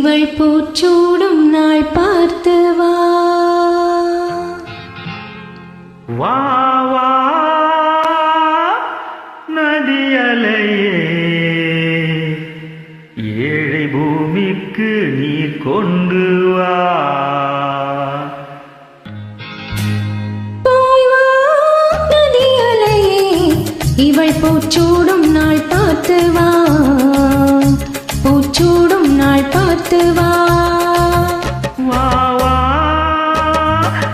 இவள் பூச்சூடும் நாள் பார்த்து வா வா வா நதியலையே ஏழை பூமிக்கு நீர் கொண்டு வா இவள் பூச்சூடும் நாள் பார்த்து வா பூச்சூடும் நாள் பார்த்து வா வா வா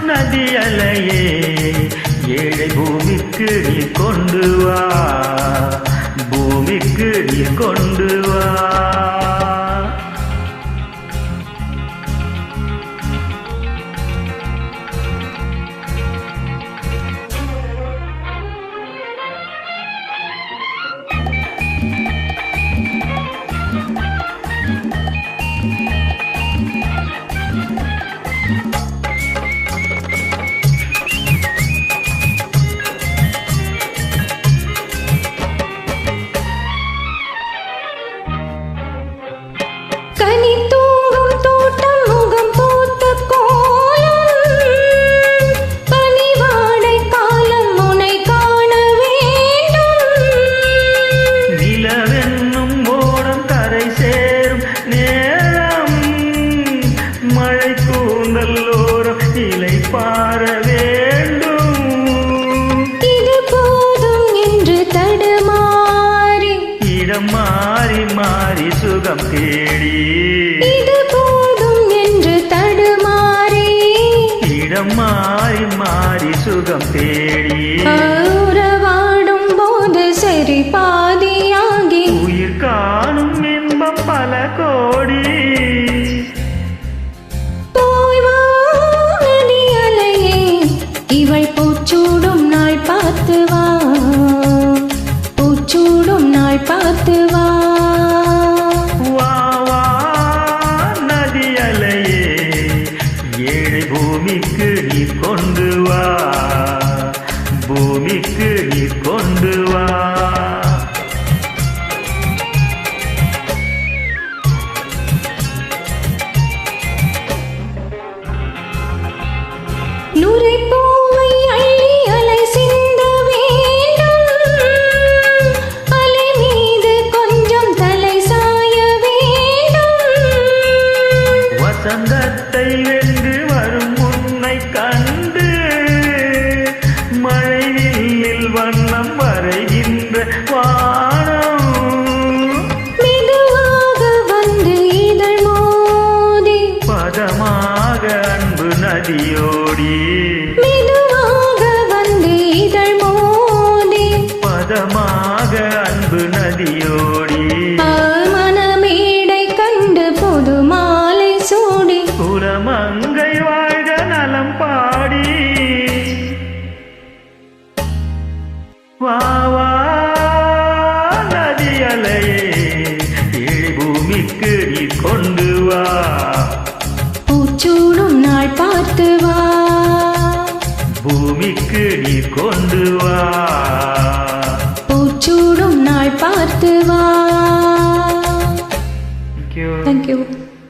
நதி அலையே ஏழை பூமிக்கு நீ கொண்டு வா பூமிக்கு நீ கொண்டு வா பார வேண்டும் இது போதும் என்று தடுமாறி இடம் மாறி மாறி சுகம் தேடி இது போதும் என்று தடுமாறி இடம் மாறி மாறி சுகம் தேடி உறவாடும் போது சரி பாதியாகி உயிர் காணும் இன்பம் பல கோடி இவள் பூச்சூடும் நாள் பார்த்து வா பூச்சூடும் நாள் பார்த்து வா வா வா நதி அலையே ஏழை பூமிக்கு நீ கொண்டு வா பூமிக்கு நீ கொண்டு வா நுரை பூவை அள்ளி அலை சிந்த வேண்டும் அலை மீது கொஞ்சம் தலை சாய வேண்டும் வசந்தத்தை வென்று வரும் உன்னை கண்டு மழையில் வண்ணம் வரைகின்ற வானம் மெதுவாக வந்து இதழ் மோதி பதமாக அன்பு நதியோடி மெதுவாக வந்து இதழ் மோதி பதமாக அன்பு நதியோடி மனமேடை கண்டு புது மாலை சூடி குலமங்கை வாழ்க நலம் பாடி வா வா நதி அலையே ஏழை பூமிக்கு நீ கொண்டு வா பூச்சூடும் நாள் பார்த்து வா பூமிக்கு நீ கொண்டு வா பூச்சூடும் நாள் பார்த்து வா. Thank you. Thank you.